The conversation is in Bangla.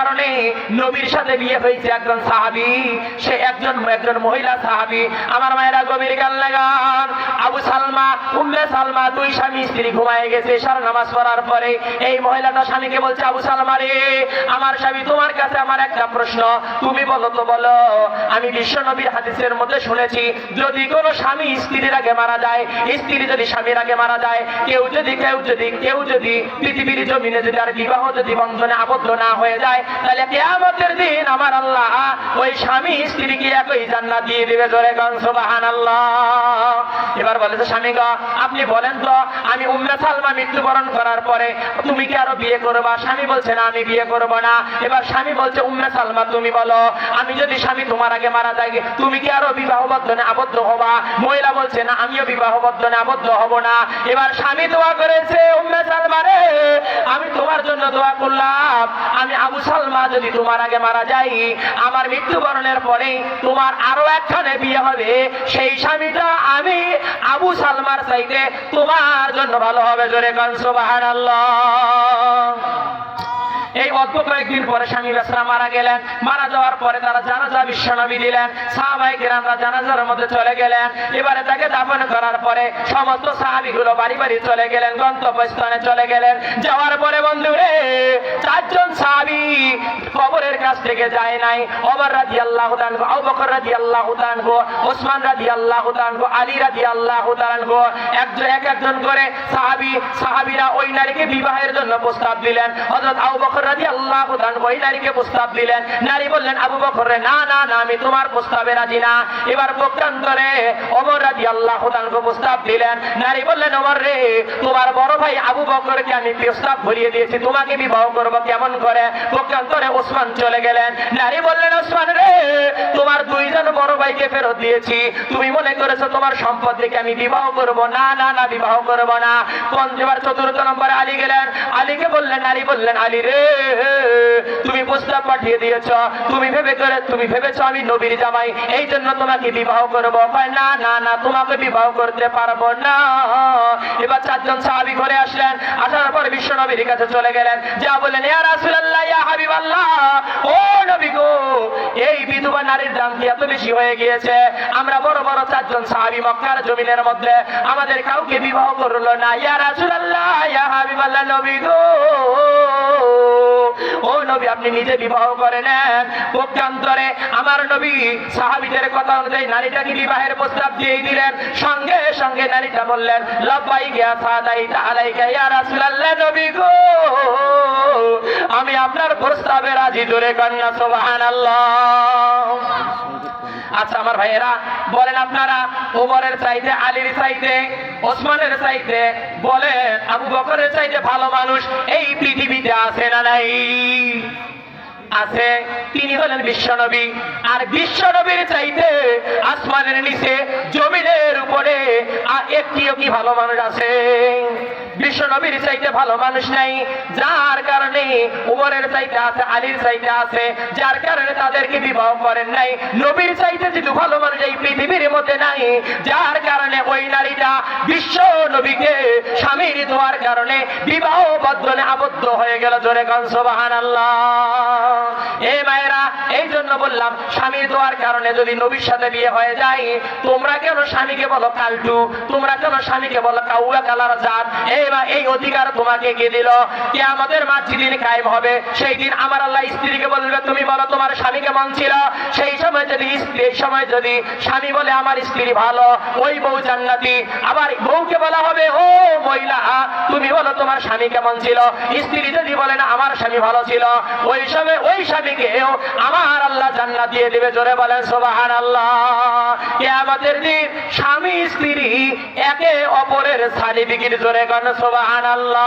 কারণে নবীর সাথে বিয়ে হয়েছে একজন সাহাবী, সে একজন মহিলা সাহাবী। আমার মায়েরা গভীর গান লাগান। আবু সালমা উম্মে সালমা দুই স্বামী স্ত্রী ঘুমায় গেছে এশার নামাজ পড়ার পরে। এই মহিলাটা স্বামীকে বলছে, আবু সালমা রে, আমার স্বামী তোমার কাছে আমার একটা প্রশ্ন, তুমি বলো তো বলো। আমি বিশ্ব নবীর হাদিসের মধ্যে শুনেছি, যদি কোনো স্বামী স্ত্রীর আগে মারা যায়, স্ত্রী যদি স্বামীর আগে মারা যায়, কেউ যদি পৃথিবীর জমিনে যদি আর বিবাহ যদি বন্ধনে আবদ্ধ না হয়ে যায়, তাহলে কিয়ামতের দিন আমার আল্লাহ ওই স্বামী স্ত্রীকে একই জান্নাত দিয়ে দিবে। জোরে গান সুবহানাল্লাহ। এবার বলে যে, স্বামী গো আপনি বলেন তো, আমি উম্মে সালমা মৃত্যুবরণ করার পরে তুমি কি আরো বিয়ে করবা? স্বামী বলছে, না আমি বিয়ে করব না। এবার স্বামী বলছে, উম্মে সালমা তুমি বলো, আমি যদি স্বামী তোমার আগে মারা যায়, তুমি কি আরো বিবাহ বন্ধনে আবদ্ধ হবা? মহিলা বলছে, না আমিও বিবাহ বন্ধনে আবদ্ধ হব না। এবার স্বামী দোয়া করেছে, উম্মে সালমা রে, আমি তোমার জন্য দোয়া করলাম, আমি আবু সালমা যদি তোমার আগে মারা যাই, আমার মৃত্যুবরণের পরে তোমার আরো একখানে বিয়ে হবে, সেই স্বামীটা আমি আবু সালমার চাইতে তোমার জন্য ভালো হবে। জোরে গান সুবহানাল্লাহ। এই অল্প কয়েকদিন পরে স্বামী বেচারা মারা গেলেন। মারা যাওয়ার পরে তারা জানাজা বিশ্বনবী দিলেন, সাহাবায়ে কেরামরা জানাজার মধ্যে চলে গেলেন। এবারে তাকে দাফন করার পরে সমস্ত সাহাবীগুলো বাড়ি বাড়ি চলে গেলেন, গন্তব্যস্থানে চলে গেলেন। যাওয়ার পরে বন্ধুরে, চারজন সাহাবী কবরের কাছ থেকে যায় নাই। ওমর রাদিয়াল্লাহু তাআলা, আবু বকর রাদিয়াল্লাহু তাআলা, ওসমান রাদিয়াল্লাহু তাআলা, আলী রাদিয়াল্লাহু তাআলা, একজন করে সাহাবীরা ওই নারীকে বিবাহের জন্য প্রস্তাব দিলেন। হযরত আবু বকর রাদিয়াল্লাহু তাআলা ওই নারীকে প্রস্তাব দিলেন। নারী বললেন, আবু বকর রে, না না না, আমি তোমার প্রস্তাবে রাজি না। এবার পক্ষান্তরে ওমর রাদিয়াল্লাহু তাআলা প্রস্তাব দিলেন। নারী বললেন, ওমর রে, তোমার বড় ভাই আবু বকরকে আমি প্রস্তাব ভরিয়ে দিয়েছি, তোমাকে বিবাহ করব কেমন করে? পক্ষান্তরে ওসমান চলে গেলেন। নারী বললেন, ওসমান রে, তোমার দুইজন বড় ভাইকে ফেরত দিয়েছি, তুমি মনে করেছো তোমার সম্পদ দেখে আমি বিবাহ করব? না না না, বিবাহ করব না। এবার চতুর্থ নম্বরে আলী গেলেন। আলীকে বললেন, নারী বললেন, আলী রে, তুমি প্রস্তাব পাঠিয়ে দিয়েছ, তুমি ভেবেছো আমি নবীর জামাই, এই জন্য তোমাকে বিবাহ করবো? না না না, তোমাকে বিবাহ করতে পারবো না। এবার চারজন সাহাবী ঘরে আসলেন। আসার পর বিশ্ব নবীর কাছে চলে গেলেন, যা বললেন, ইয়া রাসূলুল্লাহ, ইয়া হাবিবাল্লাহ, ও নবী গো, এই বিধবা নারীর দাম কি এত বেশি হয়ে গিয়েছে? আমরা বড় বড় চারজন সাহাবী মক্কার জমিনের মধ্যে আমাদের কাউকে বিবাহ করলো না। ইয়া রাসূলুল্লাহ, ইয়া হাবিবাল্লাহ, নবী গো, ও নবী আপনি নিজে বিবাহ করে নেন। পক্ষান্তরে আমার নবী সাহাবীদের কথা অনুযায়ী নারীটাকে বিবাহের প্রস্তাব দিয়ে দিলেন। সঙ্গে সঙ্গে নারীটা বললেন, লাব্বাইকা ইয়া সাদাইতা আলাইকা ইয়া রাসূলুল্লাহ, নবী গো, আমি আপনার প্রস্তাবে রাজি। জোরে কন্যা সুবহানাল্লাহ। আচ্ছা আমার ভাইয়েরা বলেন, আপনারা ওমরের চাইতে, আলীর চাইতে, ওসমানের চাইতে, বলেন আবু বকরের চাইতে ভালো মানুষ এই পৃথিবীতে আছে না নাই? আছে। তিনি হলেন বিশ্বনবী। আর বিশ্বনবীর চাইতে আসমানের নিচে জমিনের উপরে একটিও কি ভালো মানুষ আছে? বিশ্বনবীর চাইতে ভালো মানুষ নাই, যার কারণে উমরের চাইতে আছে, আলীর চাইতে আছে, যার কারণে তাদেরকে বিবাহ করেন নাই। নবীর চাইতে যেহেতু ভালো মানুষ এই পৃথিবীর মধ্যে নাই, যার কারণে ওই নারীটা বিশ্ব নবীকে স্বামীর দোয়ার কারণে বিবাহ বন্ধনে আবদ্ধ হয়ে গেল। জোরে গান সুবহানাল্লাহ। এই মায়েরা, এই জন্য বললাম, স্বামীর দোয়ার কারণে যদি নবীর সাথে বিয়ে হয়ে যায়, তোমরা কেন স্বামীকে বলো কালটু, তোমরা কেন স্বামীকে বলো কাউয়া কালার জাত? এই অধিকার তোমাকে কে দিল? কিয়ামতের মাঠ যেদিন কায়েম হবে, সেই দিন আমার আল্লাহ স্ত্রীকে বলবে, তুমি বলো তোমার স্বামী কেমন ছিল? সেই সময় যদি স্বামী বলে আমার স্ত্রী ভালো, ওই বউ জান্নাতি। আবার বউকে বলা হবে, ও মহিলা, তুমি বলো তোমার স্বামী কেমন ছিল? স্ত্রী যদি বলে না আমার স্বামী ভালো ছিল, ওই সময় ওই স্বামীকেও আমার আল্লাহ জান্নাত দিয়ে দিবে। জোরে বলেন সুবহানাল্লাহ। কিয়ামতের দিন স্বামী স্ত্রী একে অপরের সার্টিফিকেট। জোরে গান সুবহানাল্লাহ।